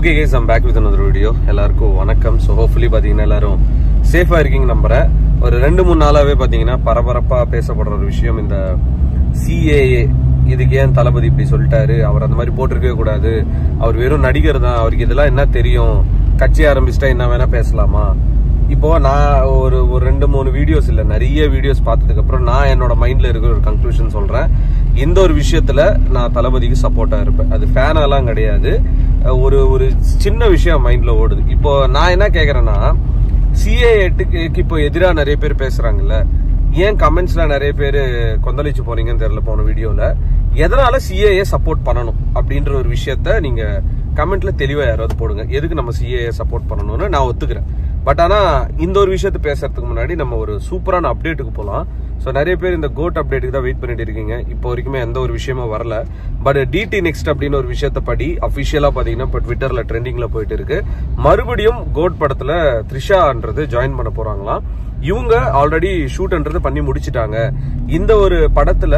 Okay guys, I'm back with another video. எல்லாருக்கும் வணக்கம். So hopefully பாத்தீங்கன்னா எல்லாரும் சேஃபா இருக்கீங்க நம்புறேன். ஒரு 2-3 நாளாவே பாத்தீங்கன்னா பரபரப்பா பேசப்படுற ஒரு விஷயம் இந்த CAA. இதுக்கு ஏன் தளபதி இப்படி சொல்லிட்டாரு, அவர் அந்த மாதிரி போட்டிருக்கவே கூடாது, அவர் வெறும் நடிகர் தான், அவருக்கு இதெல்லாம் என்ன தெரியும், கட்சி ஆரம்பிச்சிட்டா என்ன வேணா பேசலாமா. இப்போ நான் ஒரு 2-3 வீடியோஸ் இல்ல நிறைய வீடியோஸ் பார்த்ததுக்கு அப்புறம் நான் என்னோட மைண்ட்ல இருக்கிற ஒரு கன்க்ளூஷன் சொல்றேன். இந்த ஒரு விஷயத்துல நான் தளபதிக்கு சப்போர்ட்டா இருப்பேன். அது ஃபேனாலாம் கிடையாது, ஒரு சின்ன விஷயம் மைண்ட்ல ஓடுது. இப்போ நான் என்ன கேக்குறேன்னா, CAA இப்போ எதிராக நிறைய பேர் பேசுறாங்கல்ல, ஏன் கமெண்ட்ஸ்ல நிறைய பேர் கொந்தளிச்சு போறீங்கன்னு தெரியல. போன வீடியோல எதனால CAA சப்போர்ட் பண்ணணும் அப்படின்ற ஒரு விஷயத்த நீங்க கமெண்ட்ல தெளிவா யாராவது போடுங்க. எதுக்கு நம்ம CAA சப்போர்ட் பண்ணணும்னு நான் ஒத்துக்கிறேன். பட் ஆனா இந்த ஒரு விஷயத்த பேசுறதுக்கு முன்னாடி நம்ம ஒரு சூப்பரான அப்டேட்டுக்கு போலாம். ஸோ நிறைய பேர் இந்த கோட் அப்டேட்டுக்கு தான் வெயிட் பண்ணிட்டு இருக்கீங்க. இப்போ வரைக்குமே எந்த ஒரு விஷயமும் வரல. பட் DT நெக்ஸ்ட் அப்படின்னு ஒரு விஷயத்த படி அபிஷியலா பாத்தீங்கன்னா இப்போ ட்விட்டர்ல ட்ரெண்டிங்ல போயிட்டு இருக்கு. மறுபடியும் கோட் படத்துல த்ரிஷான்றது ஜாயின் பண்ண போறாங்களாம். இவங்க ஆல்ரெடி ஷூட்ன்றது பண்ணி முடிச்சிட்டாங்க. இந்த ஒரு படத்துல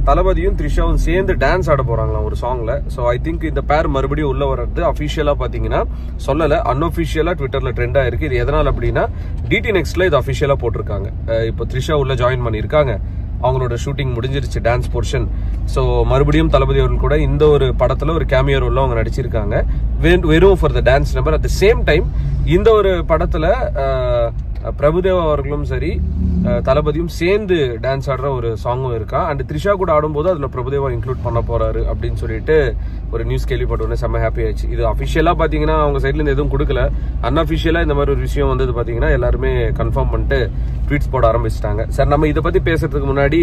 தளபதியும் த்ரிஷாவும் சேர்ந்து டான்ஸ் ஆட போறாங்களாம் ஒரு சாங்ல. சோ ஐ திங்க் இந்த பேர் மறுபடியும் உள்ள வர்றது அபிஷியலா பாத்தீங்கன்னா சொல்லல, அன்அபிஷியலா ட்விட்டர்ல ட்ரெண்டா இருக்கு. இது எதனால அப்படின்னா DT நெக்ஸ்ட்ல இது அபிஷியலா போட்டிருக்காங்க. இப்போ த்ரிஷா உள்ள ஜாயின் பண்ணிருக்காங்க, அவங்களோட ஷூட்டிங் முடிஞ்சிருச்சு டான்ஸ் போர்ஷன். ஸோ மறுபடியும் தளபதி அவர்கள் கூட இந்த ஒரு படத்துல ஒரு கேமியோ ரோல்ல அவங்க நடிச்சிருக்காங்க, வெறும் for the dance number. At the same time இந்த ஒரு படத்துல பிரபுதேவா அவர்களும் சரி தளபதியும் சேர்ந்து டான்ஸ் ஆடுற ஒரு சாங்கும் இருக்கா. அண்ட் த்ரிஷா கூட ஆடும்போது அதுல பிரபுதேவா இன்க்ளூட் பண்ண போறாரு அப்படின்னு சொல்லிட்டு ஒரு நியூஸ் கேள்விப்பட்டோன்னே செம்ம ஹாப்பி ஆயிடுச்சு. இது அபிஷியலா பாத்தீங்கன்னா அவங்க சைட்ல இருந்து எதுவும் கொடுக்கல. அன்அபிஷியலா இந்த மாதிரி ஒரு விஷயம் வந்தது பாத்தீங்கன்னா எல்லாருமே கன்ஃபார்ம் பண்ணிட்டு ட்வீட்ஸ் போட ஆரம்பிச்சிட்டாங்க. சார் நம்ம இதை பத்தி பேசுறதுக்கு முன்னாடி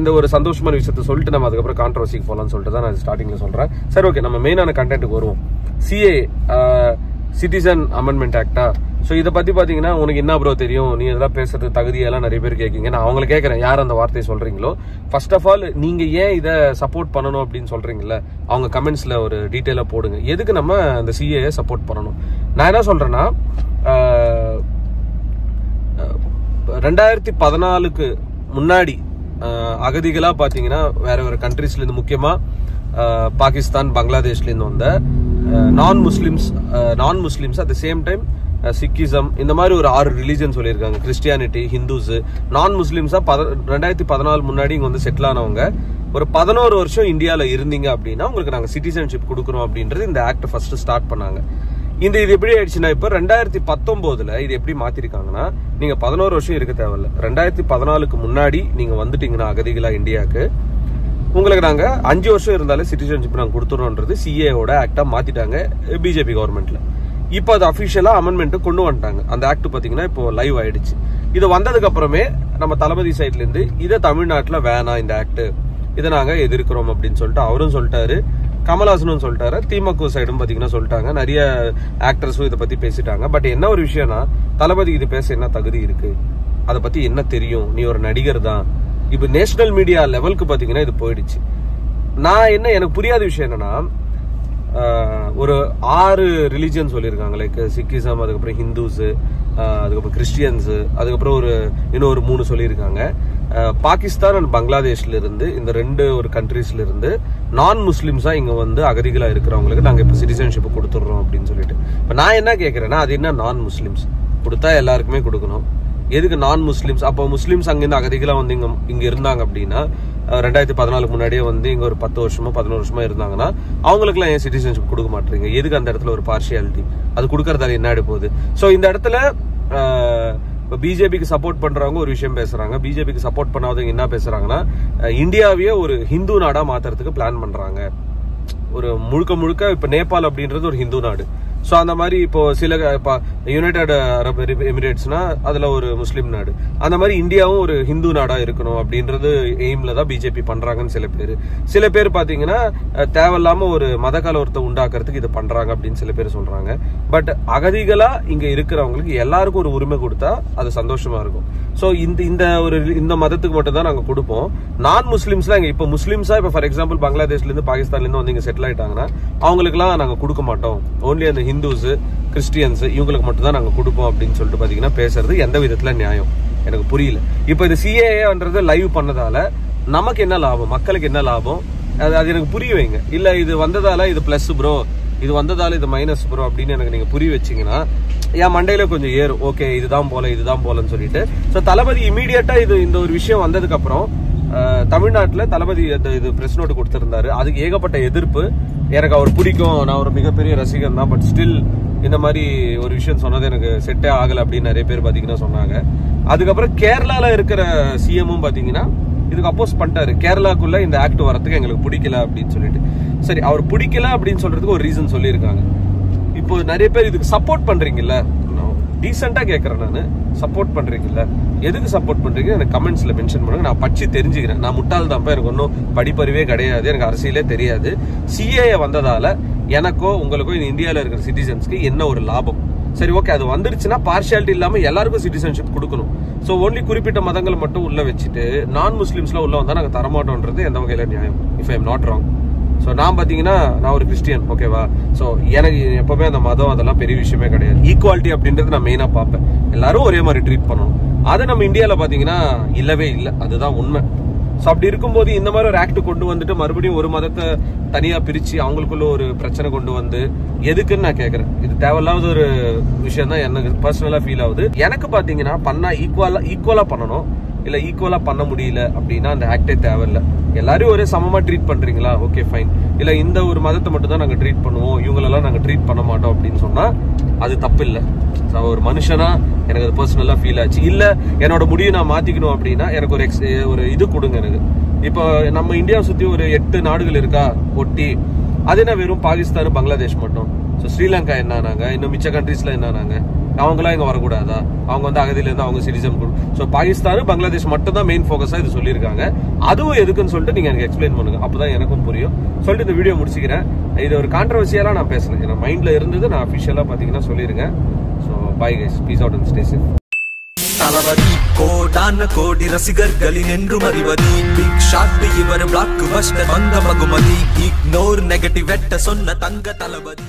இந்த ஒரு சந்தோஷமான விஷயத்த சொல்லிட்டு நம்ம அதுக்கப்புறம் கான்ட்ரவர்சிக்கு போலாம்னு சொல்லிட்டு தான் நான் ஸ்டார்டிங்ல சொல்றேன். சரி ஓகே, நம்ம மெயினான கண்டென்ட்டுக்கு வருவோம். CAA சிட்டிசன் அமெண்ட்மெண்ட் ஆக்டா. சோ இதை பத்தி பாத்தீங்கன்னா உனக்கு என்ன ப்ரோ தெரியும், நீ இதெல்லாம் பேசுறது தகுதியெல்லாம் நிறைய பேர் கேட்கீங்க. நான் அவங்களை கேட்கறேன், யார் அந்த வார்த்தையை சொல்றீங்களோ ஃபர்ஸ்ட் ஆஃப் ஆல் நீங்க ஏன் இதை சப்போர்ட் பண்ணணும் அப்படின்னு சொல்றீங்கல்ல, அவங்க கமெண்ட்ஸ்ல ஒரு டீட்டெயிலா போடுங்க. எதுக்கு நம்ம அந்த CAA சப்போர்ட் பண்ணணும். நான் என்ன சொல்றேன்னா, 2014க்கு முன்னாடி அகதிகளா பாத்தீங்கன்னா வேற வேற கண்ட்ரீஸ்ல இருந்து, முக்கியமா பாகிஸ்தான் பங்களாதேஷ்ல இருந்து வந்த நான் Muslims at the same time Sikhism, இந்த மாதிரி ஒரு 6 ரிலீஜன் சொல்லியிருக்காங்க. கிறிஸ்டியானிட்டி, ஹிந்துஸ், நான் முஸ்லிம்ஸா 2014 முன்னாடி இங்க வந்து செட்டில் ஆனவங்க ஒரு 11 வருஷம் இந்தியால இருந்தீங்க அப்படின்னா உங்களுக்கு நாங்க சிட்டிசன்ஷிப் கொடுக்குறோம் அப்படின்றது இந்த ஆக்ட் ஃபர்ஸ்ட் ஸ்டார்ட் பண்ணாங்க. இது எப்படி ஆயிடுச்சுன்னா, இப்ப 2019ல இது எப்படி மாத்திருக்காங்கன்னா, நீங்க 11 வருஷம் இருக்க தேவையில்ல. 2014க்கு முன்னாடி நீங்க வந்துட்டீங்கன்னா அகதிகளா இந்தியாவுக்கு, உங்களுக்கு நாங்க 5 வருஷம் இருந்தாலே சிட்டிசன்ஷிப் நாங்க கொடுத்துறோம்ன்றது CAA ஆக்டா மாத்திட்டாங்க BJP கவர்மெண்ட்ல. இப்போ அது அபிஷியலா அமெண்ட்மெண்ட் கொண்டு வந்துட்டாங்க. அந்த ஆக்ட் பாத்தீங்கன்னா இப்போ லைவ் ஆயிடுச்சு. இது வந்ததுக்கு அப்புறமே நம்ம தளபதி சைட்ல இருந்து இதை தமிழ்நாட்டுல வேணாம், இந்த ஆக்ட் இதை நாங்க எதிர்க்கிறோம் அப்படின்னு சொல்லிட்டு அவரும் சொல்லிட்டாரு, கமல்ஹாசனும் சொல்லிட்டாரு, திமுக சைடும் பாத்தீங்கன்னா சொல்லிட்டாங்க, நிறைய ஆக்டர்ஸும் இதை பத்தி பேசிட்டாங்க. பட் என்ன ஒரு விஷயம்னா, தளபதி இது பேச என்ன தகுதி இருக்கு, அதை பத்தி என்ன தெரியும், நீ ஒரு நடிகர் தான். இப்ப நேஷனல் மீடியா லெவலுக்கு பாத்தீங்கன்னா இது போயிடுச்சு. எனக்கு புரியாத விஷயம் என்னன்னா, ஒரு 6 ரிலிஜன் சொல்லியிருக்காங்க, லைக் சிக்கிசம், அதுக்கப்புறம் ஹிந்துஸ், அதுக்கப்புறம் கிறிஸ்டியன்ஸ், அதுக்கப்புறம் இன்னொரு 3 சொல்லியிருக்காங்க. பாகிஸ்தான் அண்ட் பங்களாதேஷ்ல இருந்து, இந்த 2 ஒரு கண்ட்ரீஸ்ல இருந்து நான் முஸ்லிம்ஸா இங்க வந்து அகதிகளா இருக்கிறவங்களுக்கு நாங்க இப்ப சிட்டிசன்ஷிப் கொடுத்துடுறோம் அப்படின்னு சொல்லிட்டு. இப்ப நான் என்ன கேட்கிறேன்னா, அது என்ன நான் முஸ்லிம்ஸ் கொடுத்தா எல்லாருக்குமே கொடுக்கணும், எதுக்கு நான் முஸ்லிம்ஸ்? அப்போ முஸ்லிம்ஸ் அங்கிருந்து அகதிகளா வந்து இங்க இருந்தாங்க அப்படின்னா 2014 முன்னாடியே வந்து இங்க ஒரு 10 வருஷமோ 11 வருஷமா இருந்தாங்கன்னா அவங்களுக்கு எல்லாம் ஏன் சிட்டிசன்ஷிப் கொடுக்க மாட்டீங்க? எதுக்கு அந்த இடத்துல ஒரு பார்ஷியாலிட்டி? அது கொடுக்கறதால என்ன ஆயிட போகுது? சோ இந்த இடத்துல பிஜேபிக்கு சப்போர்ட் பண்றவங்க ஒரு விஷயம் பேசுறாங்க, பிஜேபிக்கு சப்போர்ட் பண்ணாதவங்க என்ன பேசுறாங்கன்னா, இந்தியாவையே ஒரு ஹிந்து நாடா மாத்துறதுக்கு பிளான் பண்றாங்க. ஒரு முழுக்க இப்ப நேபாள் அப்படின்றது ஒரு ஹிந்து நாடு. சோ அந்த மாதிரி இப்போ சில யுனைடெட் அரப் எமிரேட்ஸ்னா அதுல ஒரு முஸ்லீம் நாடு, அந்த மாதிரி இந்தியாவும் ஒரு ஹிந்து நாடா இருக்கணும் அப்படின்றது எய்ம்ல தான் பிஜேபி பண்றாங்கன்னு சில பேர் பாத்தீங்கன்னா தேவையில்லாம ஒரு மத கலவரத்தை உண்டாக்குறதுக்கு இது பண்றாங்க அப்படின்னு சில பேர் சொல்றாங்க. பட் அகதிகளா இங்க இருக்கிறவங்களுக்கு எல்லாருக்கும் ஒரு உரிமை கொடுத்தா அது சந்தோஷமா இருக்கும். சோ இந்த மதத்துக்கு மட்டும் தான் நாங்க கொடுப்போம். நான் முஸ்லிம்ஸ்லாம் இப்ப முஸ்லிம்ஸா இப்ப ஃபார் எக்ஸாம்பிள் பங்களாதேஷ்ல இருந்து பாகிஸ்தான்ல இருந்து வந்து இங்க செட்டில் ஆயிட்டாங்கன்னா அவங்களுக்கு எல்லாம் நாங்க கொடுக்க மாட்டோம், ஓன்லி அந்த ஹிந்துஸ் கிறிஸ்டியன்ஸ் இவங்களுக்கு மட்டும் தான் நாங்க கொடுப்போம் அப்படின்னு சொல்லிட்டு பாத்தீங்கன்னா பேசுறது எந்த விதத்துல நியாயம் எனக்கு புரியல. இப்ப இது CAAன்றது லைவ் பண்ணதால நமக்கு என்ன லாபம், மக்களுக்கு என்ன லாபம், அது எனக்கு புரிய வைங்க. இல்ல இது வந்ததால இது பிளஸ் ப்ரோ, இது வந்ததால இது மைனஸ் ப்ரோ அப்படின்னு எனக்கு நீங்க புரிய வச்சீங்கன்னா என் மண்டையில கொஞ்சம் ஏறும். ஓகே இதுதான் போலன்னு சொல்லிட்டு. ஸோ தளபதி இமீடியட்டா இந்த ஒரு விஷயம் வந்ததுக்கு அப்புறம் தமிழ்நாட்டில் தளபதி இது பிரஸ் நோட்டு கொடுத்திருந்தாரு. அதுக்கு ஏகப்பட்ட எதிர்ப்பு. எனக்கு அவர் பிடிக்கும், நான் ஒரு மிகப்பெரிய ரசிகன் தான், பட் ஸ்டில் இந்த மாதிரி ஒரு விஷயம் சொன்னது எனக்கு செட்டே ஆகலை அப்படின்னு நிறைய பேர் பாத்தீங்கன்னா சொன்னாங்க. அதுக்கப்புறம் கேரளால இருக்கிற சிஎம்மும் பாத்தீங்கன்னா இதுக்கு அப்போஸ் பண்ணிட்டாரு. கேரளாக்குள்ள இந்த ஆக்ட் வரதுக்கு எங்களுக்கு பிடிக்கல அப்படின்னு சொல்லிட்டு. சரி, அவர் பிடிக்கல அப்படின்னு சொல்றதுக்கு ஒரு ரீசன் சொல்லியிருக்காங்க. இப்போ நிறைய பேர் இதுக்கு சப்போர்ட் பண்றீங்கல்ல, டீசெண்டா கேட்கறேன் நானு, சப்போர்ட் பண்றீங்கல்ல, எதுக்கு சப்போர்ட் பண்றீங்க எனக்கு கமெண்ட்ஸ்ல மென்ஷன் பண்ணுங்க. நான் படிச்சு தெரிஞ்சுக்கிறேன். நான் முட்டாள் தான்ப்பா, எனக்கு ஒன்றும் படிப்பறிவே கிடையாது, எனக்கு அரசியலே தெரியாது. சிஏஏ வந்ததால எனக்கோ உங்களுக்கோ இந்த இந்தியாவில் இருக்கிற சிட்டிசன்ஸ்க்கு என்ன ஒரு லாபம்? சரி ஓகே, அது வந்துருச்சுன்னா பார்ஷியாலிட்டி இல்லாம எல்லாருக்கும் சிட்டிசன்ஷிப் கொடுக்கணும். ஸோ ஒன்லி குறிப்பிட்ட மதங்களை மட்டும் உள்ள வச்சுட்டு நான் முஸ்லீம்ஸ்லாம் உள்ள வந்தா நாங்கள் தரமாட்டோன்றது எந்த வகையில நியாயம்? If I am not wrong. So நான் பார்த்தீங்கன்னா நான் ஒரு கிறிஸ்டியன், ஓகேவா? ஸோ எனக்கு எப்பவுமே அந்த மதம் அதெல்லாம் பெரிய விஷயமே கிடையாது. ஈக்குவாலிட்டி அப்படின்றது நான் மெயினாக பார்ப்பேன். எல்லாரும் ஒரே மாதிரி ட்ரீட் பண்ணணும். அதை நம்ம இந்தியாவில் பார்த்தீங்கன்னா இல்லவே இல்லை, அதுதான் உண்மை. ஸோ அப்படி இருக்கும்போது இந்த மாதிரி ஒரு ஆக்ட் கொண்டு வந்துட்டு மறுபடியும் ஒரு மதத்தை தனியாக பிரித்து அவங்களுக்குள்ள ஒரு பிரச்சனை கொண்டு வந்து எதுக்குன்னு நான் கேட்குறேன். இது தேவையில்லாத ஒரு விஷயம் தான் எனக்கு பர்சனலாக ஃபீல் ஆகுது. எனக்கு பார்த்தீங்கன்னா பண்ணா ஈக்குவலாக பண்ணணும். இல்லை ஈக்குவலா பண்ண முடியல அப்படின்னா அந்த ஆக்டே தேவையில்லை. எல்லாரும் ஒரே சமமா ட்ரீட் பண்றீங்களா, ஓகே ஃபைன். இல்ல இந்த ஒரு மதத்தை மட்டும் தான் நாங்க ட்ரீட் பண்ணுவோம், இவங்களெல்லாம் நாங்க ட்ரீட் பண்ண மாட்டோம் அப்படின்னு சொன்னா அது தப்பு இல்லை. ஒரு மனுஷனா எனக்கு அது பர்சனலா ஃபீல் ஆச்சு. இல்ல என்னோட முடிவை நான் மாத்திக்கணும் அப்படின்னா எனக்கு ஒரு இது கொடுங்க எனக்கு. இப்போ நம்ம இந்தியாவை சுத்தி ஒரு 8 நாடுகள் இருக்கா ஒட்டி, அது என்ன வெறும் பாகிஸ்தான் பங்களாதேஷ் மட்டும்? ஸோ ஸ்ரீலங்கா என்னானாங்க, இன்னும் மிச்ச கண்ட்ரீஸ்ல என்னானாங்க? அவங்களாம் இங்க வரக்கூடாதா? அவங்க வந்து அகதியில இருந்து அவங்க சிட்டிசன். ஸோ பாகிஸ்தான் பங்களாதேஷ் மட்டும் தான் மெயின் ஃபோக்கஸா இது சொல்லியிருக்காங்க. அதுவும் எதுக்குன்னு சொல்லிட்டு நீங்க எனக்கு எக்ஸ்பிளைன் பண்ணுங்க, அப்பதான் எனக்கும் புரியும். சொல்லிட்டு இந்த வீடியோ முடிச்சுக்கிறேன். இது ஒரு கான்ட்ரவர்சியலா நான் பேசல, ஏன்னா மைண்ட்ல இருந்தது நான் அபிஷியலா பாத்தீங்கன்னா சொல்லிருங்க. So bye guys, peace out and stay safe. Thalapathy கோடான கோடி ரசிகர்களின் என்றும் அறிவது பிக் ஷாட் இவர் பிளாக் பஸ்டர் வந்த மகுமதி இக்னோர் நெகட்டிவ் வெட்ட சொன்ன தங்க தளபதி.